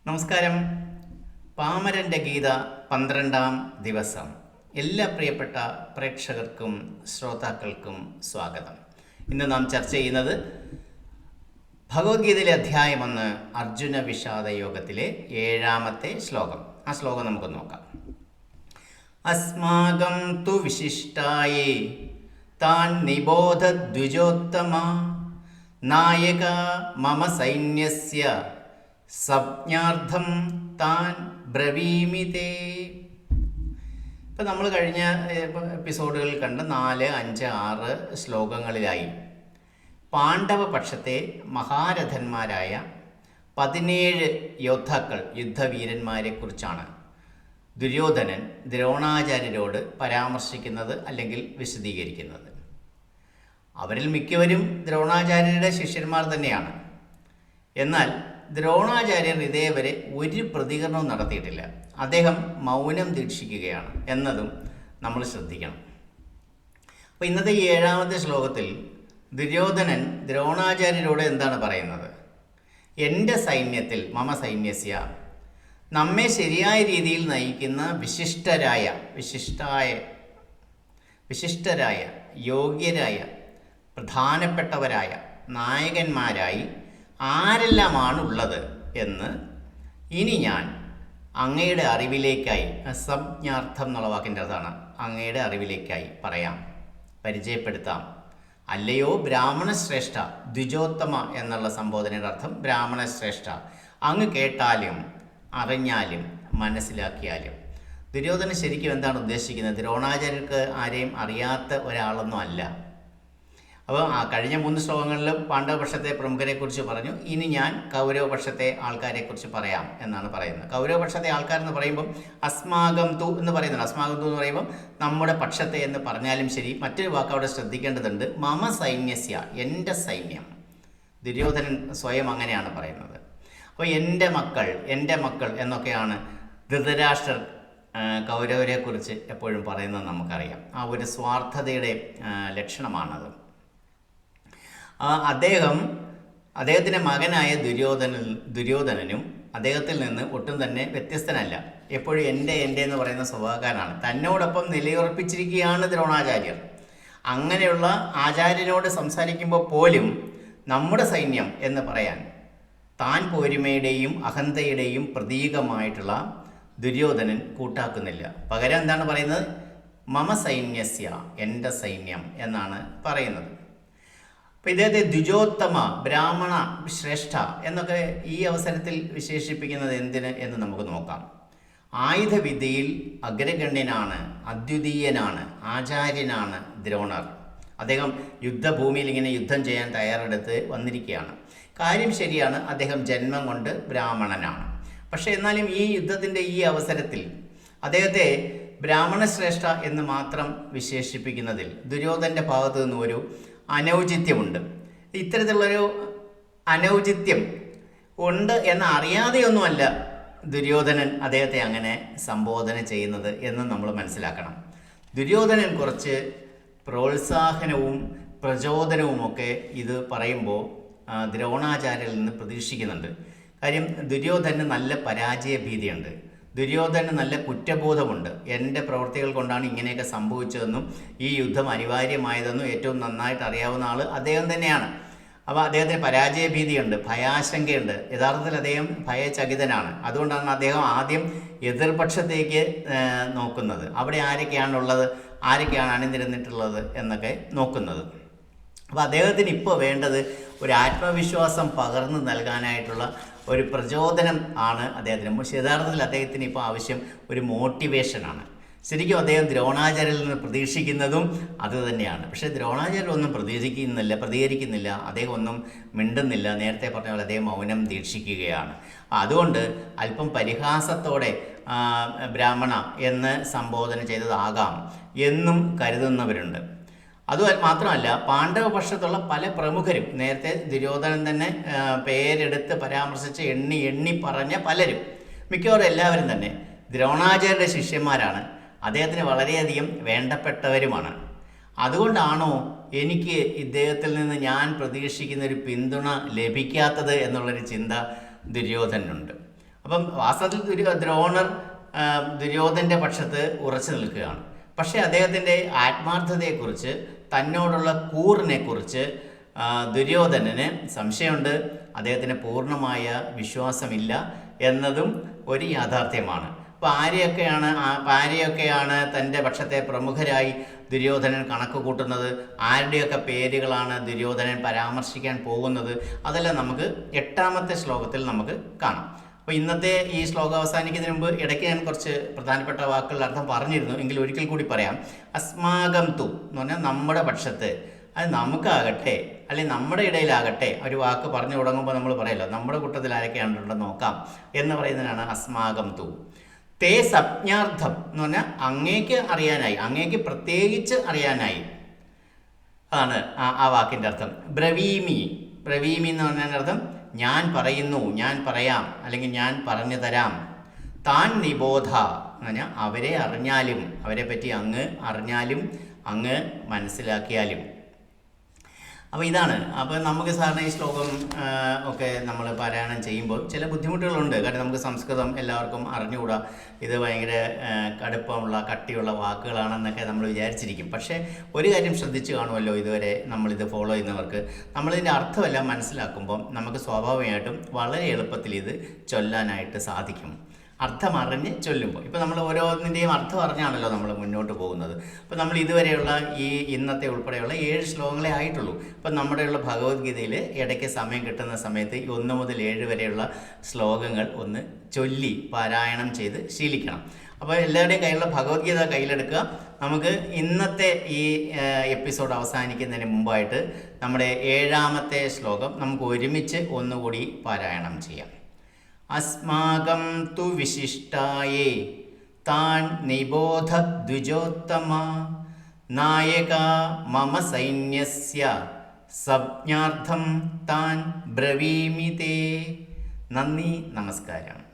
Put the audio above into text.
നമസ്കാരം. പാമരൻ്റെ ഗീത 12-ാം ദിവസം. എല്ലാ പ്രിയപ്പെട്ട പ്രേക്ഷകർക്കും ശ്രോതാക്കൾക്കും സ്വാഗതം. ഇന്ന് നാം ചർച്ച ചെയ്യുന്നത് ഭഗവത്ഗീതയിലെ അധ്യായം 1 അർജുന വിഷാദ യോഗത്തിലെ 7-ാമത്തെ ശ്ലോകം. ആ ശ്ലോകം നമുക്ക് നോക്കാം. അസ്മാകം തു വിശിഷ്ടായേ താൻ നിബോധ ദ്വിജോത്തമ നായക മമ സൈന്യസ്യ സംജ്ഞാർത്ഥം താൻ ബ്രവീമിതേ. ഇപ്പം നമ്മൾ കഴിഞ്ഞ എപ്പിസോഡുകളിൽ കണ്ട 4, 5, 6 ശ്ലോകങ്ങളിലായി പാണ്ഡവ പക്ഷത്തെ മഹാരഥന്മാരായ 17 യോദ്ധാക്കൾ, യുദ്ധവീരന്മാരെ കുറിച്ചാണ് ദുര്യോധനൻ ദ്രോണാചാര്യരോട് പരാമർശിക്കുന്നത് അല്ലെങ്കിൽ വിശദീകരിക്കുന്നത്. അവരിൽ മിക്കവരും ദ്രോണാചാര്യരുടെ ശിഷ്യന്മാർ തന്നെയാണ്. എന്നാൽ ദ്രോണാചാര്യർ ഇതേവരെ ഒരു പ്രതികരണവും നടത്തിയിട്ടില്ല. അദ്ദേഹം മൗനം ദീക്ഷിക്കുകയാണ് എന്നതും നമ്മൾ ശ്രദ്ധിക്കണം. അപ്പോൾ ഇന്നത്തെ ഈ 7-ാമത്തെ ശ്ലോകത്തിൽ ദുര്യോധനൻ ദ്രോണാചാര്യരോട് എന്താണ് പറയുന്നത്? എൻ്റെ സൈന്യത്തിൽ മമ സൈന്യസ്യ, നമ്മെ ശരിയായ രീതിയിൽ നയിക്കുന്ന വിശിഷ്ടരായ യോഗ്യരായ പ്രധാനപ്പെട്ടവരായ നായകന്മാരായി ആരെല്ലാമാണ് ഉള്ളത് എന്ന് ഇനി ഞാൻ അങ്ങയുടെ അറിവിലേക്കായി, സംജ്ഞാർത്ഥം എന്നുള്ള വാക്കിൻ്റെ അർത്ഥമാണ് അങ്ങയുടെ അറിവിലേക്കായി പറയാം, പരിചയപ്പെടുത്താം. അല്ലയോ ബ്രാഹ്മണ ശ്രേഷ്ഠ, ദ്വിജോത്തമ എന്നുള്ള സംബോധനയുടെ അർത്ഥം ബ്രാഹ്മണ ശ്രേഷ്ഠ, അങ്ങ് കേട്ടാലും അറിഞ്ഞാലും മനസ്സിലാക്കിയാലും. ദുര്യോധനൻ ശരിക്കും എന്താണ് ഉദ്ദേശിക്കുന്നത്? ദ്രോണാചാര്യർക്ക് ആരെയും അറിയാത്ത ഒരാളൊന്നും അല്ല. അപ്പോൾ കഴിഞ്ഞ 3 ശ്ലോകങ്ങളിലും പാണ്ഡവപക്ഷത്തെ പ്രമുഖരെക്കുറിച്ച് പറഞ്ഞു. ഇനി ഞാൻ കൗരവപക്ഷത്തെ ആൾക്കാരെക്കുറിച്ച് പറയാം എന്നാണ് പറയുന്നത്. കൗരവപക്ഷത്തെ ആൾക്കാരെന്ന് പറയുമ്പം അസ്മാകം തു എന്ന് പറയുന്നുണ്ട്. അസ്മാകം തു എന്ന് പറയുമ്പം നമ്മുടെ പക്ഷത്തെ എന്ന് പറഞ്ഞാലും ശരി. മറ്റൊരു വാക്ക് അവിടെ ശ്രദ്ധിക്കേണ്ടതുണ്ട്, മമ സൈന്യസ്യ, എൻ്റെ സൈന്യം. ദുര്യോധനൻ സ്വയം അങ്ങനെയാണ് പറയുന്നത്. അപ്പോൾ എൻ്റെ മക്കൾ എന്നൊക്കെയാണ് ധൃതരാഷ്ട്രർ കൗരവരെക്കുറിച്ച് എപ്പോഴും പറയുന്നത് നമുക്കറിയാം. ആ ഒരു സ്വാർത്ഥതയുടെ ലക്ഷണമാണത്. അദ്ദേഹത്തിൻ്റെ മകനായ ദുര്യോധനനും അദ്ദേഹത്തിൽ നിന്ന് ഒട്ടും തന്നെ വ്യത്യസ്തനല്ല. എപ്പോഴും എൻ്റെ എന്ന് പറയുന്ന സ്വഭാവക്കാരനാണ്. തന്നോടൊപ്പം നിലയുറപ്പിച്ചിരിക്കുകയാണ് ദ്രോണാചാര്യർ. അങ്ങനെയുള്ള ആചാര്യനോട് സംസാരിക്കുമ്പോൾ പോലും നമ്മുടെ സൈന്യം എന്ന് പറയാൻ താൻ പോരുമയുടെയും അഹന്തയുടെയും പ്രതീകമായിട്ടുള്ള ദുര്യോധനൻ കൂട്ടാക്കുന്നില്ല. പകരം എന്താണ് പറയുന്നത്? മമ സൈന്യസ്യ, എൻ്റെ സൈന്യം എന്നാണ് പറയുന്നത്. അപ്പോൾ ഇദ്ദേഹത്തെ ദ്വിജോത്തമ, ബ്രാഹ്മണ ശ്രേഷ്ഠ എന്നൊക്കെ ഈ അവസരത്തിൽ വിശേഷിപ്പിക്കുന്നത് എന്തിന് എന്ന് നമുക്ക് നോക്കാം. ആയുധവിദ്യയിൽ അഗ്രഗണ്യനാണ്, അദ്വിതീയനാണ്, ആചാര്യനാണ് ദ്രോണർ. അദ്ദേഹം യുദ്ധഭൂമിയിൽ ഇങ്ങനെ യുദ്ധം ചെയ്യാൻ തയ്യാറെടുത്ത് വന്നിരിക്കുകയാണ്. കാര്യം ശരിയാണ്, അദ്ദേഹം ജന്മം കൊണ്ട് ബ്രാഹ്മണനാണ്. പക്ഷേ എന്നാലും ഈ യുദ്ധത്തിൻ്റെ ഈ അവസരത്തിൽ അദ്ദേഹത്തെ ബ്രാഹ്മണശ്രേഷ്ഠ എന്ന് മാത്രം വിശേഷിപ്പിക്കുന്നതിൽ ദുര്യോധനൻ്റെ ഭാഗത്തു നിന്ന് ഒരു അനൗചിത്യമുണ്ട്. ഇത്തരത്തിലുള്ളൊരു അനൗചിത്യം ഉണ്ട് എന്ന് അറിയാതെയൊന്നുമല്ല ദുര്യോധനൻ അദ്ദേഹത്തെ അങ്ങനെ സംബോധന ചെയ്യുന്നത് എന്ന് നമ്മൾ മനസ്സിലാക്കണം. ദുര്യോധനൻ കുറച്ച് പ്രോത്സാഹനവും പ്രചോദനവുമൊക്കെ ഇത് പറയുമ്പോൾ ദ്രോണാചാര്യരിൽ നിന്ന് പ്രതീക്ഷിക്കുന്നുണ്ട്. കാര്യം ദുര്യോധനന് നല്ല പരാജയ ഭീതിയുണ്ട്. ദുര്യോധനന് നല്ല കുറ്റബോധമുണ്ട്. എൻ്റെ പ്രവൃത്തികൾ കൊണ്ടാണ് ഇങ്ങനെയൊക്കെ സംഭവിച്ചതെന്നും ഈ യുദ്ധം അനിവാര്യമായതെന്നും ഏറ്റവും നന്നായിട്ട് അറിയാവുന്ന ആൾ അദ്ദേഹം തന്നെയാണ്. അപ്പോൾ അദ്ദേഹത്തിന് പരാജയ ഭീതിയുണ്ട്, ഭയാശങ്കയുണ്ട്. യഥാർത്ഥത്തിൽ അദ്ദേഹം ഭയചകിതനാണ്. അതുകൊണ്ടാണ് അദ്ദേഹം ആദ്യം എതിർപക്ഷത്തേക്ക് നോക്കുന്നത്. അവിടെ ആരൊക്കെയാണ് അണിനിരന്നിട്ടുള്ളത് എന്നൊക്കെ നോക്കുന്നത്. അപ്പോൾ അദ്ദേഹത്തിന് ഇപ്പോൾ വേണ്ടത് ഒരു ആത്മവിശ്വാസം പകർന്നു നൽകാനായിട്ടുള്ള ഒരു പ്രചോദനം ആണ് അദ്ദേഹത്തിന്. പക്ഷേ യഥാർത്ഥത്തിൽ അദ്ദേഹത്തിന് ഇപ്പോൾ ആവശ്യം ഒരു മോട്ടിവേഷനാണ്. ശരിക്കും അദ്ദേഹം ദ്രോണാചാര്യരിൽ നിന്ന് പ്രതീക്ഷിക്കുന്നതും അതുതന്നെയാണ്. പക്ഷേ ദ്രോണാചാര്യർ ഒന്നും പ്രതികരിക്കുന്നില്ല, അദ്ദേഹം ഒന്നും മിണ്ടുന്നില്ല. നേരത്തെ പറഞ്ഞ പോലെ അദ്ദേഹം മൗനം ദീക്ഷിക്കുകയാണ്. അതുകൊണ്ട് അല്പം പരിഹാസത്തോടെ ബ്രാഹ്മണ എന്ന് സംബോധന ചെയ്തതാകാം എന്നും കരുതുന്നവരുണ്ട്. അത് മാത്രമല്ല, പാണ്ഡവപക്ഷത്തുള്ള പല പ്രമുഖരും, നേരത്തെ ദുര്യോധനൻ തന്നെ പേരെടുത്ത് പരാമർശിച്ച് എണ്ണി പറഞ്ഞ പലരും, മിക്കവാറും എല്ലാവരും തന്നെ ദ്രോണാചാര്യരുടെ ശിഷ്യന്മാരാണ്. അദ്ദേഹത്തിന് വളരെയധികം വേണ്ടപ്പെട്ടവരുമാണ്. അതുകൊണ്ടാണോ എനിക്ക് ഇദ്ദേഹത്തിൽ നിന്ന് ഞാൻ പ്രതീക്ഷിക്കുന്ന ഒരു പിന്തുണ ലഭിക്കാത്തത് എന്നുള്ളൊരു ചിന്ത ദുര്യോധനുണ്ട്. അപ്പം വാസ്തവത്തിൽ ദ്രോണർ ദുര്യോധൻ്റെ പക്ഷത്ത് ഉറച്ചു നിൽക്കുകയാണ്. പക്ഷേ അദ്ദേഹത്തിൻ്റെ ആത്മാർത്ഥതയെക്കുറിച്ച്, തന്നോടുള്ള കൂറിനെക്കുറിച്ച് ദുര്യോധനന് സംശയമുണ്ട്. അദ്ദേഹത്തിന് പൂർണ്ണമായ വിശ്വാസമില്ല എന്നതും ഒരു യാഥാർത്ഥ്യമാണ്. അപ്പോൾ ആരെയൊക്കെയാണ് തൻ്റെ പക്ഷത്തെ പ്രമുഖരായി ദുര്യോധനൻ കണക്ക് കൂട്ടുന്നത്, ആരുടെയൊക്കെ പേരുകളാണ് ദുര്യോധനൻ പരാമർശിക്കാൻ പോകുന്നത്, അതെല്ലാം നമുക്ക് 8ാമത്തെ ശ്ലോകത്തിൽ നമുക്ക് കാണാം. അപ്പോൾ ഇന്നത്തെ ഈ ശ്ലോകം അവസാനിക്കുന്നതിന് മുമ്പ് ഇടയ്ക്ക് ഞാൻ കുറച്ച് പ്രധാനപ്പെട്ട വാക്കുകളുടെ അർത്ഥം പറഞ്ഞിരുന്നു, എങ്കിൽ ഒരിക്കൽ കൂടി പറയാം. അസ്മാകം തു എന്ന് പറഞ്ഞാൽ നമ്മുടെ പക്ഷത്ത്, അത് നമുക്കാകട്ടെ അല്ലെങ്കിൽ നമ്മുടെ ഇടയിലാകട്ടെ. ഒരു വാക്ക് പറഞ്ഞു തുടങ്ങുമ്പോൾ നമ്മൾ പറയല്ലോ നമ്മുടെ കൂട്ടത്തിൽ ആരൊക്കെയാണുള്ളത് നോക്കാം എന്ന് പറയുന്നതിനാണ് അസ്മാകം തു. തേ സംജ്ഞാർത്ഥം എന്ന് പറഞ്ഞാൽ അങ്ങേക്ക് അറിയാനായി, അങ്ങേക്ക് പ്രത്യേകിച്ച് അറിയാനായി അതാണ് ആ വാക്കിൻ്റെ അർത്ഥം. ബ്രവീമി എന്ന് പറഞ്ഞതിൻ്റെ അർത്ഥം ഞാൻ പറയുന്നു, ഞാൻ പറയാം, അല്ലെങ്കിൽ ഞാൻ പറഞ്ഞു തരാം. താൻ നിബോധ എന്ന് പറഞ്ഞാൽ അവരെ അറിഞ്ഞാലും, അവരെ പറ്റി അങ്ങ് അറിഞ്ഞാലും അങ്ങ് മനസ്സിലാക്കിയാലും. അപ്പോൾ ഇതാണ്. അപ്പോൾ നമുക്ക് സാധാരണ ഈ ശ്ലോകം ഒക്കെ നമ്മൾ പാരായണം ചെയ്യുമ്പോൾ ചില ബുദ്ധിമുട്ടുകളുണ്ട്. കാരണം നമുക്ക് സംസ്കൃതം എല്ലാവർക്കും അറിഞ്ഞുകൂടാ, ഇത് ഭയങ്കര കടുപ്പമുള്ള കട്ടിയുള്ള വാക്കുകളാണെന്നൊക്കെ നമ്മൾ വിചാരിച്ചിരിക്കും. പക്ഷേ ഒരു കാര്യം ശ്രദ്ധിച്ചു കാണുമല്ലോ, ഇതുവരെ നമ്മളിത് ഫോളോ ചെയ്യുന്നവർക്ക്, നമ്മളിതിൻ്റെ അർത്ഥമെല്ലാം മനസ്സിലാക്കുമ്പം നമുക്ക് സ്വാഭാവികമായിട്ടും വളരെ എളുപ്പത്തിൽ ഇത് ചൊല്ലാനായിട്ട് സാധിക്കും, അർത്ഥമറിഞ്ഞ് ചൊല്ലുമ്പോൾ. ഇപ്പോൾ നമ്മൾ ഓരോന്നിൻ്റെയും അർത്ഥം അറിഞ്ഞാണല്ലോ നമ്മൾ മുന്നോട്ട് പോകുന്നത്. അപ്പോൾ നമ്മൾ ഇതുവരെയുള്ള ഈ ഇന്നത്തെ ഉൾപ്പെടെയുള്ള 7 ശ്ലോകങ്ങളെ ആയിട്ടുള്ളൂ. അപ്പം നമ്മുടെയുള്ള ഭഗവത്ഗീതയിൽ ഇടയ്ക്ക് സമയം കിട്ടുന്ന സമയത്ത് 1 മുതൽ 7 വരെയുള്ള ശ്ലോകങ്ങൾ ഒന്ന് ചൊല്ലി പാരായണം ചെയ്ത് ശീലിക്കണം. അപ്പോൾ എല്ലാവരുടെയും കയ്യിലുള്ള ഭഗവത്ഗീത കയ്യിലെടുക്കുക. നമുക്ക് ഇന്നത്തെ ഈ എപ്പിസോഡ് അവസാനിക്കുന്നതിന് മുമ്പായിട്ട് നമ്മുടെ 7ാമത്തെ ശ്ലോകം നമുക്ക് ഒരുമിച്ച് ഒന്നുകൂടി പാരായണം ചെയ്യാം. അസ്മാകം തു വിശിഷ്ടായേ താൻ നിബോധ ദ്വിജോത്തമ നായക മമ സൈന്യസ്യ സംജ്ഞാർത്ഥം താൻ ബ്രവീമി തേ. നന്ദി, നമസ്കാരം.